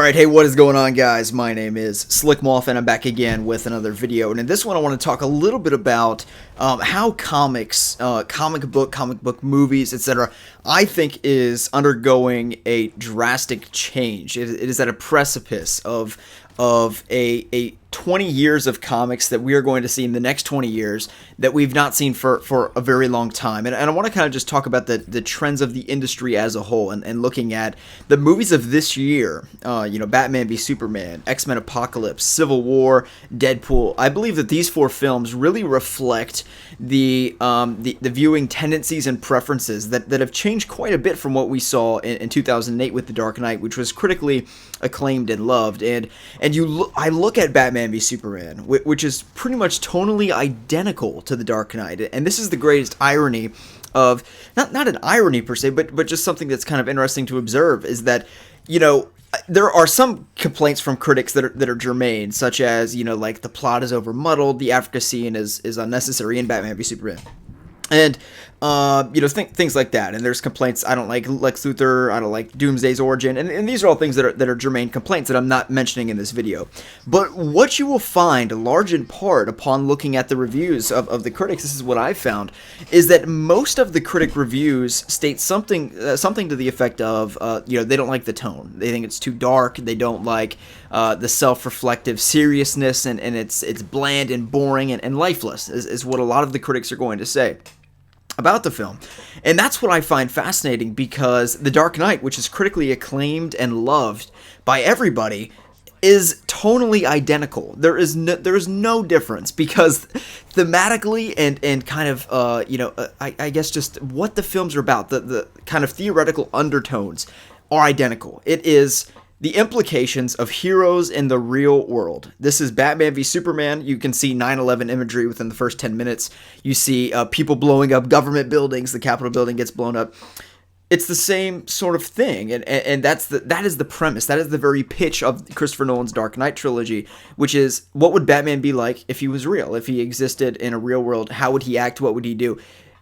Alright, hey, what is going on, guys? My name is Slick Moth, and I'm back again with another video. And in this one, I want to talk a little bit about how comics, comic book movies, etc., I think is undergoing a drastic change. It is at a precipice of a 20 years of comics that we are going to see in the next 20 years that we've not seen for a very long time. And I want to kind of just talk about the trends of the industry as a whole and looking at the movies of this year, Batman v Superman, X-Men Apocalypse, Civil War, Deadpool. I believe that these four films really reflect the viewing tendencies and preferences that have changed quite a bit from what we saw in 2008 with The Dark Knight, which was critically acclaimed and loved. And I look at Batman v Superman, which is pretty much tonally identical to The Dark Knight, and this is the greatest irony of not an irony per se, but just something that's kind of interesting to observe is that there are some complaints from critics that are germane, such as like the plot is over muddled, the Africa scene is unnecessary in Batman v Superman. And, things like that. And there's complaints, I don't like Lex Luthor, I don't like Doomsday's origin, and these are all things that are germane complaints that I'm not mentioning in this video. But what you will find, large in part, upon looking at the reviews of the critics, this is what I found, is that most of the critic reviews state something to the effect of, they don't like the tone. They think it's too dark, they don't like the self-reflective seriousness, and it's bland and boring and lifeless, is what a lot of the critics are going to say about the film. And that's what I find fascinating, because The Dark Knight, which is critically acclaimed and loved by everybody, is tonally identical. There is no difference, because thematically and kind of I guess just what the films are about, the kind of theoretical undertones are identical. It is the implications of heroes in the real world. This is Batman v Superman. You can see 9/11 imagery within the first 10 minutes. You see people blowing up government buildings. The Capitol building gets blown up. It's the same sort of thing, and that is the premise. That is the very pitch of Christopher Nolan's Dark Knight trilogy, which is, what would Batman be like if he was real? If he existed in a real world, how would he act? What would he do?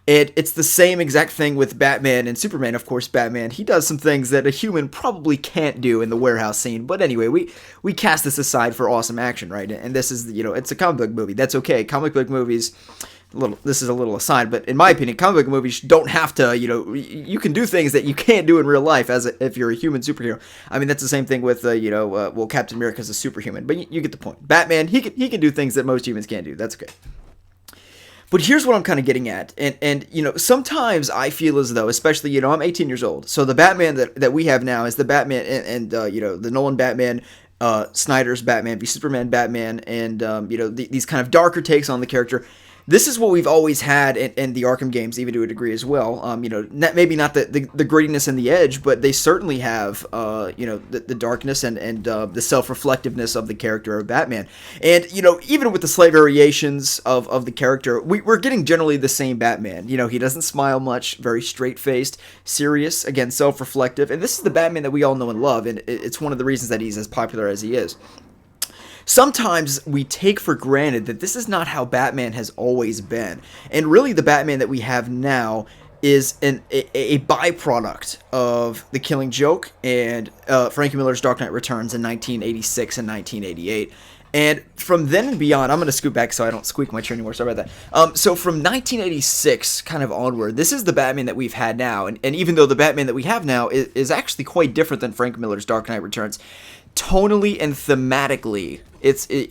It's the same exact thing with Batman and Superman. Of course, Batman, he does some things that a human probably can't do in the warehouse scene. But anyway, we cast this aside for awesome action, right? And this is, it's a comic book movie. That's okay. Comic book movies, this is a little aside, but in my opinion, comic book movies don't have to, you can do things that you can't do in real life if you're a human superhero. I mean, that's the same thing with, Captain America's a superhuman. But you get the point. Batman, he can do things that most humans can't do. That's okay. But here's what I'm kind of getting at, and sometimes I feel as though, especially, I'm 18 years old, so the Batman that we have now is the Batman, and the Nolan Batman, Snyder's Batman v Superman Batman, and, these kind of darker takes on the character. This is what we've always had in the Arkham games, even to a degree as well. Maybe not the grittiness and the edge, but they certainly have, the darkness and the self-reflectiveness of the character of Batman. And, even with the slight variations of the character, we're getting generally the same Batman. He doesn't smile much, very straight-faced, serious, again, self-reflective. And this is the Batman that we all know and love, and it's one of the reasons that he's as popular as he is. Sometimes we take for granted that this is not how Batman has always been. And really, the Batman that we have now is a byproduct of The Killing Joke and Frank Miller's Dark Knight Returns in 1986 and 1988. And from then and beyond, I'm going to scoot back so I don't squeak my chair anymore. Sorry about that. So from 1986 kind of onward, this is the Batman that we've had now. And even though the Batman that we have now is actually quite different than Frank Miller's Dark Knight Returns, tonally and thematically,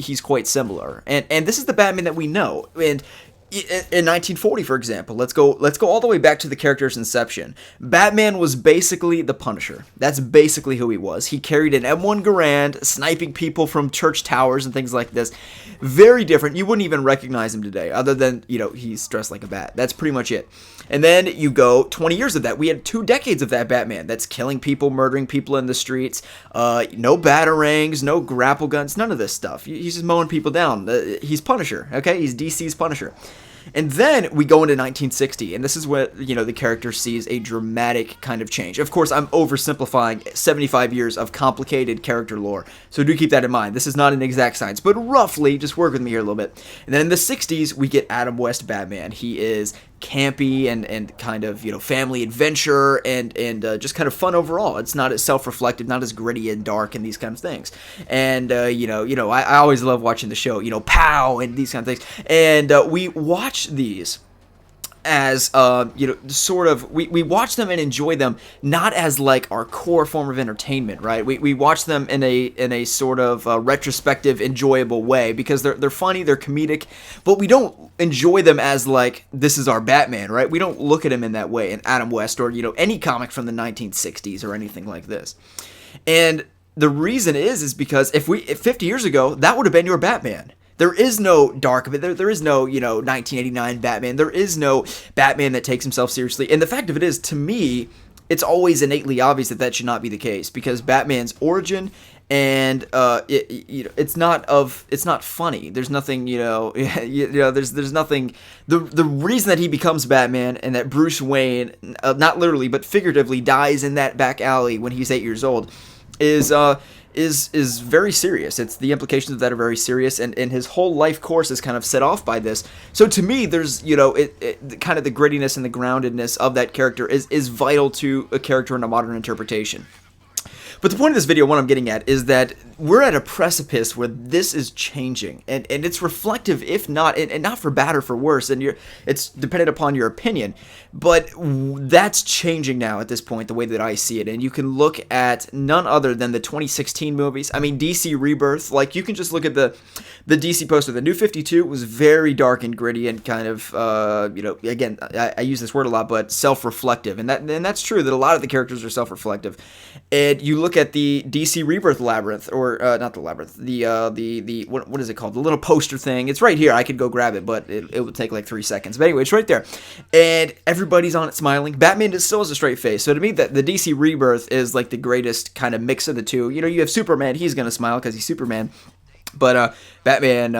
he's quite similar. And this is the Batman that we know. And in 1940, for example, let's go all the way back to the character's inception. Batman was basically the Punisher. That's basically who he was. He carried an M1 Garand, sniping people from church towers and things like this. Very different. You wouldn't even recognize him today, other tthan, he's dressed like a bat. That's pretty much it. And then you go 20 years of that. We had 2 decades of that Batman. That's killing people, murdering people in the streets. No batarangs, no grapple guns, none of this stuff. He's just mowing people down. He's Punisher, okay? He's DC's Punisher. And then we go into 1960, and this is where, the character sees a dramatic kind of change. Of course, I'm oversimplifying 75 years of complicated character lore, so do keep that in mind. This is not an exact science, but roughly, just work with me here a little bit. And then in the 60s, we get Adam West Batman. He is campy and kind of, family adventure and just kind of fun overall. It's not as self-reflective, not as gritty and dark and these kind of things. And I always love watching the show, Pow and these kind of things. And we watch these as sort of we watch them and enjoy them, not as like our core form of entertainment, right? We watch them in a sort of retrospective, enjoyable way because they're funny, they're comedic, but we don't enjoy them as like, this is our Batman, right? We don't look at him in that way, in Adam West or any comic from the 1960s or anything like this. And the reason is because if 50 years ago, that would have been your Batman. There is no dark of it. There is no, 1989 Batman. There is no Batman that takes himself seriously. And the fact of it is, to me, it's always innately obvious that should not be the case because Batman's origin and it's not funny. There's nothing, there's nothing. The reason that he becomes Batman and that Bruce Wayne, not literally but figuratively, dies in that back alley when he's 8 years old, is very serious. It's the implications of that are very serious, and his whole life course is kind of set off by this. So to me, there's kind of the grittiness and the groundedness of that character is vital to a character in a modern interpretation. But the point of this video, what I'm getting at, is that we're at a precipice where this is changing, and it's reflective, if not, and not for bad or for worse, and it's dependent upon your opinion, but that's changing now at this point, the way that I see it. And you can look at none other than the 2016 movies. I mean, DC Rebirth, like, you can just look at the DC poster. The New 52 was very dark and gritty and kind of, again, I use this word a lot, but self-reflective, and that's true, that a lot of the characters are self-reflective. And you look at the DC Rebirth Labyrinth, or not the Labyrinth, the what is it called? The little poster thing. It's right here. I could go grab it, but it would take like 3 seconds. But anyway, it's right there, and everybody's on it smiling. Batman still has a straight face. So to me, that the DC Rebirth is like the greatest kind of mix of the two. You have Superman. He's gonna smile because he's Superman. But Batman,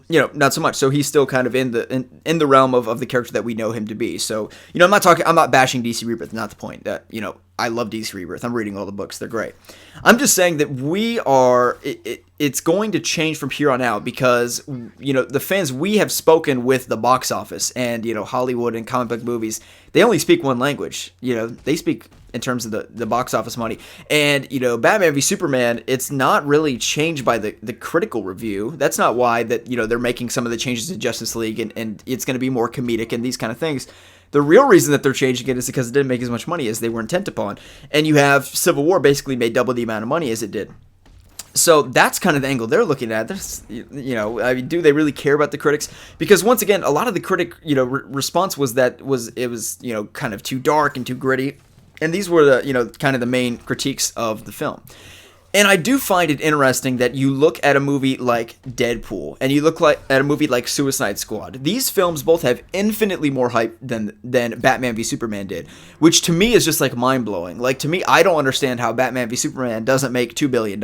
not so much. So he's still kind of in the realm of the character that we know him to be. So, I'm not bashing DC Rebirth. Not the point. I love DC Rebirth. I'm reading all the books. They're great. I'm just saying that it's going to change from here on out because, the fans, we have spoken with the box office and, Hollywood and comic book movies. They only speak one language. They speak in terms of the box office money. And, Batman v Superman, it's not really changed by the critical review. That's not why that, they're making some of the changes to Justice League and it's going to be more comedic and these kind of things. The real reason that they're changing it is because it didn't make as much money as they were intent upon. And you have Civil War basically made double the amount of money as it did. So that's kind of the angle they're looking at. Do they really care about the critics? Because once again, a lot of the critic, response was that it was kind of too dark and too gritty. And these were the, kind of the main critiques of the film. And I do find it interesting that you look at a movie like Deadpool and you look at a movie like Suicide Squad. These films both have infinitely more hype than Batman v Superman did, which to me is just like mind-blowing. Like, to me, I don't understand how Batman v Superman doesn't make $2 billion.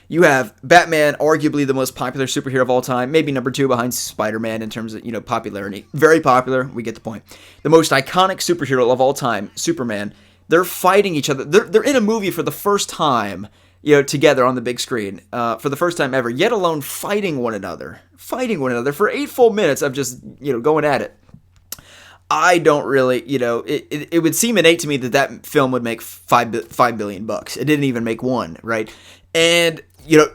You have Batman, arguably the most popular superhero of all time, maybe number 2 behind Spider-Man in terms of, popularity. Very popular, we get the point. The most iconic superhero of all time, Superman. They're fighting each other. They're in a movie for the first time, together on the big screen, for the first time ever, yet alone fighting one another for 8 full minutes of just, going at it. I don't really, it would seem innate to me that film would make $5 billion bucks. It didn't even make one, right? And,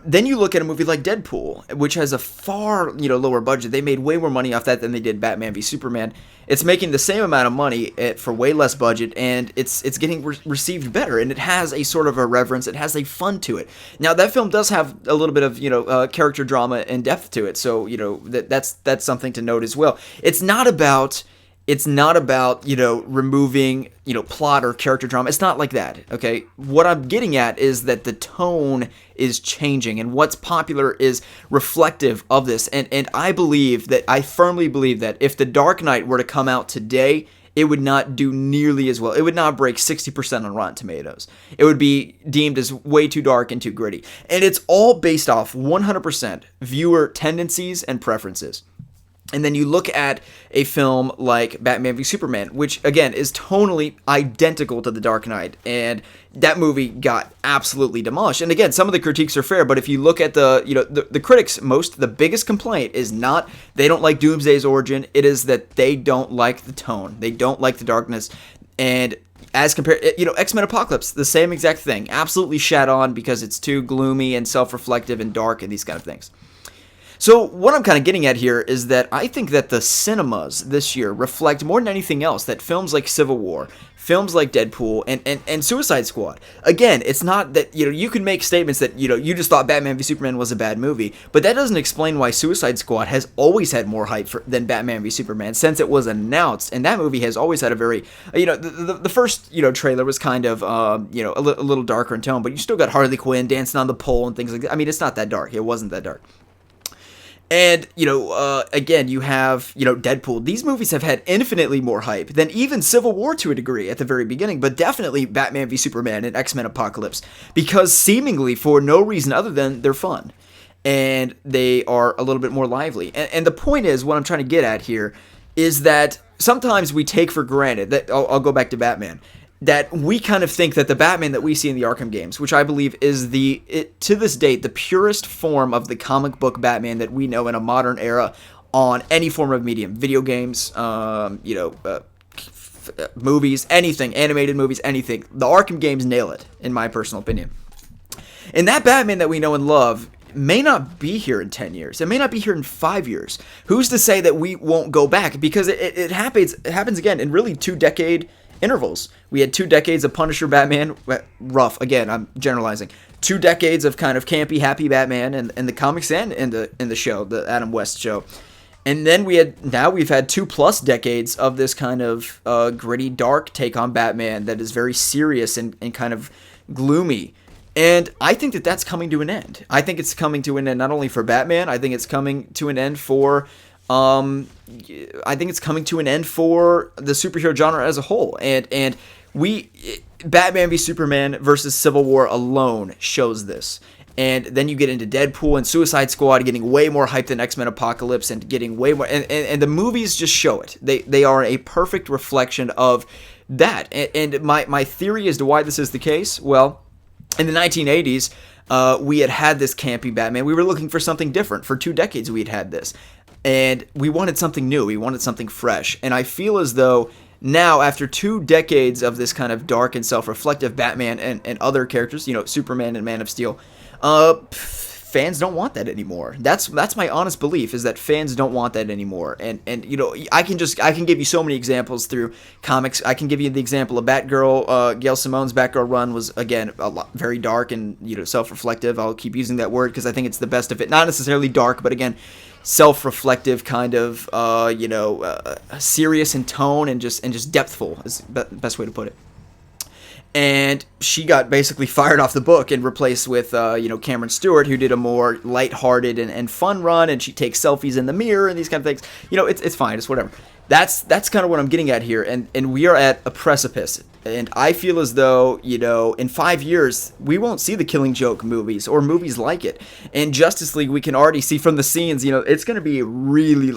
then you look at a movie like Deadpool, which has a far, lower budget. They made way more money off that than they did Batman v Superman. It's making the same amount of money for way less budget, and it's getting received better, and it has a sort of a reverence. It has a fun to it. Now, that film does have a little bit of, character drama and depth to it, so, that's something to note as well. It's not about, removing, plot or character drama. It's not like that, okay? What I'm getting at is that the tone is changing, and what's popular is reflective of this. And I firmly believe that if The Dark Knight were to come out today, it would not do nearly as well. It would not break 60% on Rotten Tomatoes. It would be deemed as way too dark and too gritty. And it's all based off 100% viewer tendencies and preferences. And then you look at a film like Batman v Superman, which again is tonally identical to The Dark Knight, and that movie got absolutely demolished. And again, some of the critiques are fair, but if you look at the critics, the biggest complaint is not they don't like Doomsday's origin, it is that they don't like the tone, they don't like the darkness. And as compared, X-Men Apocalypse, the same exact thing, absolutely shat on because it's too gloomy and self-reflective and dark and these kind of things. So what I'm kind of getting at here is that I think that the cinemas this year reflect more than anything else that films like Civil War, films like Deadpool, and Suicide Squad. Again, it's not that, you can make statements that, you just thought Batman v Superman was a bad movie, but that doesn't explain why Suicide Squad has always had more hype than Batman v Superman since it was announced, and that movie has always had a very, the first, trailer was kind of, a little darker in tone, but you still got Harley Quinn dancing on the pole and things like that. I mean, it's not that dark. It wasn't that dark. And, again, you have, Deadpool. These movies have had infinitely more hype than even Civil War to a degree at the very beginning, but definitely Batman v Superman and X-Men Apocalypse, because seemingly for no reason other than they're fun. And they are a little bit more lively. And the point is, what I'm trying to get at here is that sometimes we take for granted that, I'll go back to Batman, that we kind of think that the Batman that we see in the Arkham games, which I believe is to this date, the purest form of the comic book Batman that we know in a modern era on any form of medium, video games, movies, anything, animated movies, anything. The Arkham games nail it, in my personal opinion. And that Batman that we know and love may not be here in 10 years. It may not be here in 5 years. Who's to say that we won't go back? Because it happens again in really 2-decade intervals. We had 2 decades of Punisher Batman, rough, again, I'm generalizing, 2 decades of kind of campy, happy Batman in the comics and in the show, the Adam West show. And then we've had 2+ decades of this kind of gritty, dark take on Batman that is very serious and kind of gloomy. And I think that that's coming to an end. I think it's coming to an end not only for Batman, I think it's coming to an end for the superhero genre as a whole. And Batman v Superman versus Civil War alone shows this. And then you get into Deadpool and Suicide Squad getting way more hype than X-Men Apocalypse and getting way more, and the movies just show it. They are a perfect reflection of that. And my theory as to why this is the case, well, in the 1980s, we had this campy Batman. We were looking for something different. For 2 decades we had this. And we wanted something new. We wanted something fresh. And I feel as though now, after 2 decades of this kind of dark and self-reflective Batman and other characters, Superman and Man of Steel, fans don't want that anymore. That's my honest belief, is that fans don't want that anymore. And I can give you so many examples through comics. I can give you the example of Batgirl. Gail Simone's Batgirl run was, again, very dark and self-reflective. I'll keep using that word because I think it's the best of it. Not necessarily dark, but again, self-reflective, kind of serious in tone and just depthful is the best way to put it. And she got basically fired off the book and replaced with Cameron Stewart, who did a more lighthearted and fun run, and she takes selfies in the mirror and these kind of things. It's fine, it's whatever. That's kind of what I'm getting at here, and we are at a precipice. And I feel as though, in 5 years, we won't see the Killing Joke movies or movies like it. And Justice League, we can already see from the scenes, it's going to be really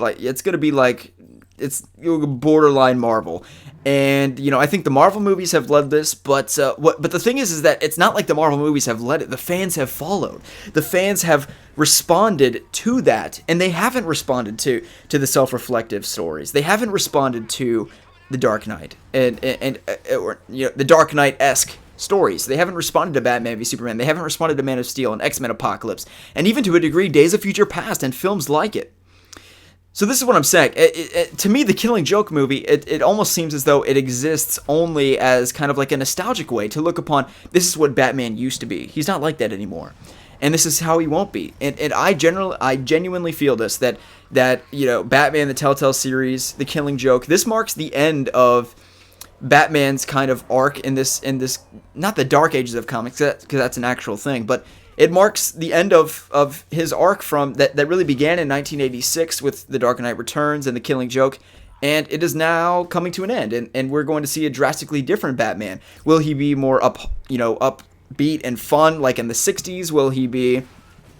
it's borderline Marvel. And, I think the Marvel movies have led this, but the thing is that it's not like the Marvel movies have led it. The fans have followed. The fans have responded to that, and they haven't responded to the self-reflective stories. They haven't responded to the Dark Knight and the Dark Knight-esque stories. They haven't responded to Batman v Superman. They haven't responded to Man of Steel and X-Men Apocalypse, and even to a degree, Days of Future Past and films like it. So this is what I'm saying. To me, the Killing Joke movie, it almost seems as though it exists only as kind of like a nostalgic way to look upon, this is what Batman used to be. He's not like that anymore. And this is how he won't be. And I genuinely feel this, that Batman, the Telltale series, the Killing Joke, this marks the end of Batman's kind of arc in this, not the dark ages of comics, because that's an actual thing, but it marks the end of his arc from that really began in 1986 with The Dark Knight Returns and The Killing Joke, and it is now coming to an end, and we're going to see a drastically different Batman. Will he be more upbeat and fun like in the 60s? Will he be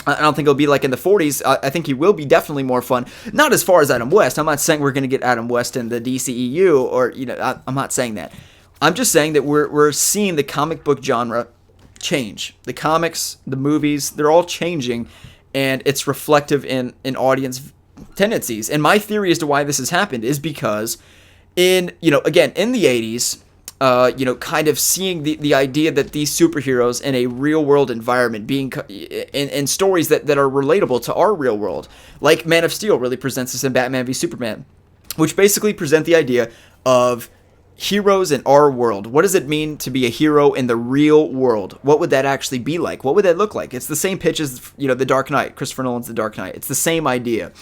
I don't think it'll be like in the 40s. I think he will be definitely more fun. Not as far as Adam West. I'm not saying we're going to get Adam West in the DCEU, or I'm not saying that. I'm just saying that we're seeing the comic book genre change. The comics, the movies, they're all changing, and it's reflective in audience tendencies. And my theory as to why this has happened is because again, in the 80s, kind of seeing the idea that these superheroes in a real world environment being in stories that are relatable to our real world, like Man of Steel really presents this in Batman v Superman, which basically present the idea of heroes in our world. What does it mean to be a hero in the real world? What would that actually be like? What would that look like? It's the same pitch as, The Dark Knight, Christopher Nolan's The Dark Knight. It's the same idea.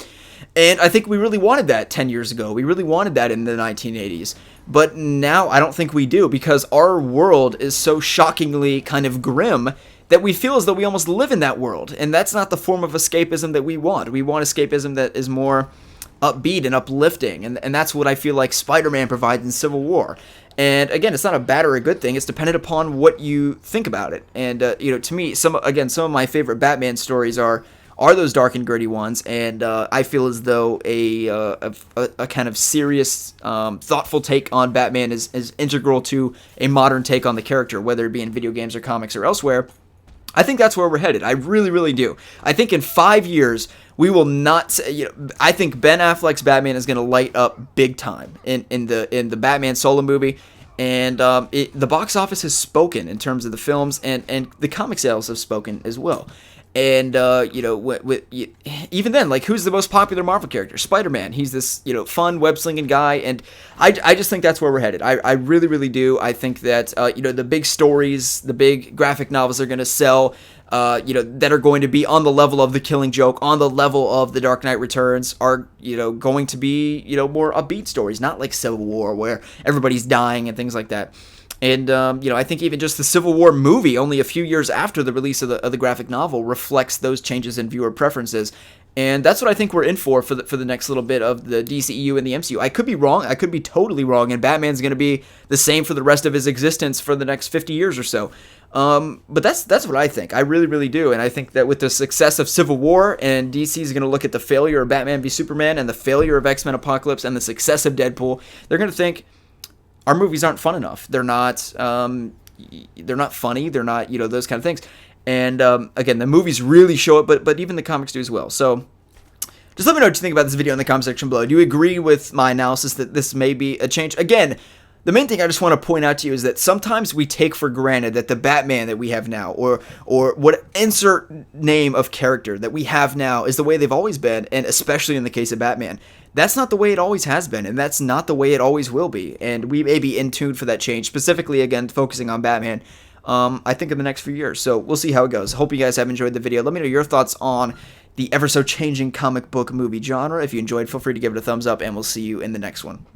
And I think we really wanted that 10 years ago. We really wanted that in the 1980s. But now I don't think we do, because our world is so shockingly kind of grim that we feel as though we almost live in that world. And that's not the form of escapism that we want. We want escapism that is more upbeat and uplifting. And that's what I feel like Spider-Man provides in Civil War. And again, it's not a bad or a good thing. It's dependent upon what you think about it. And, to me, some of my favorite Batman stories are those dark and gritty ones, and I feel as though a kind of serious, thoughtful take on Batman is integral to a modern take on the character, whether it be in video games or comics or elsewhere. I think that's where we're headed. I really, really do. I think in 5 years, we will not. I think Ben Affleck's Batman is going to light up big time in the Batman solo movie. And the box office has spoken in terms of the films, and the comic sales have spoken as well. And, even then, like, who's the most popular Marvel character? Spider-Man. He's this, fun web-slinging guy, and I just think that's where we're headed. I really, really do. I think that, the big stories, the big graphic novels are going to sell, that are going to be on the level of The Killing Joke, on the level of The Dark Knight Returns, are, going to be, more upbeat stories, not like Civil War, where everybody's dying and things like that. And, I think even just the Civil War movie, only a few years after the release of the graphic novel, reflects those changes in viewer preferences. And that's what I think we're in for the next little bit of the DCEU and the MCU. I could be wrong. I could be totally wrong. And Batman's going to be the same for the rest of his existence for the next 50 years or so. But that's what I think. I really, really do. And I think that with the success of Civil War, and DC is going to look at the failure of Batman v Superman and the failure of X-Men Apocalypse and the success of Deadpool, they're going to think, our movies aren't fun enough. They're not funny. They're not, those kind of things. And again, the movies really show it, but even the comics do as well. So just let me know what you think about this video in the comment section below. Do you agree with my analysis that this may be a change? Again, the main thing I just want to point out to you is that sometimes we take for granted that the Batman that we have now, or what insert name of character that we have now, is the way they've always been, and especially in the case of Batman. That's not the way it always has been, and that's not the way it always will be. And we may be in tune for that change, specifically, again, focusing on Batman, I think in the next few years. So we'll see how it goes. Hope you guys have enjoyed the video. Let me know your thoughts on the ever so changing comic book movie genre. If you enjoyed, feel free to give it a thumbs up, and we'll see you in the next one.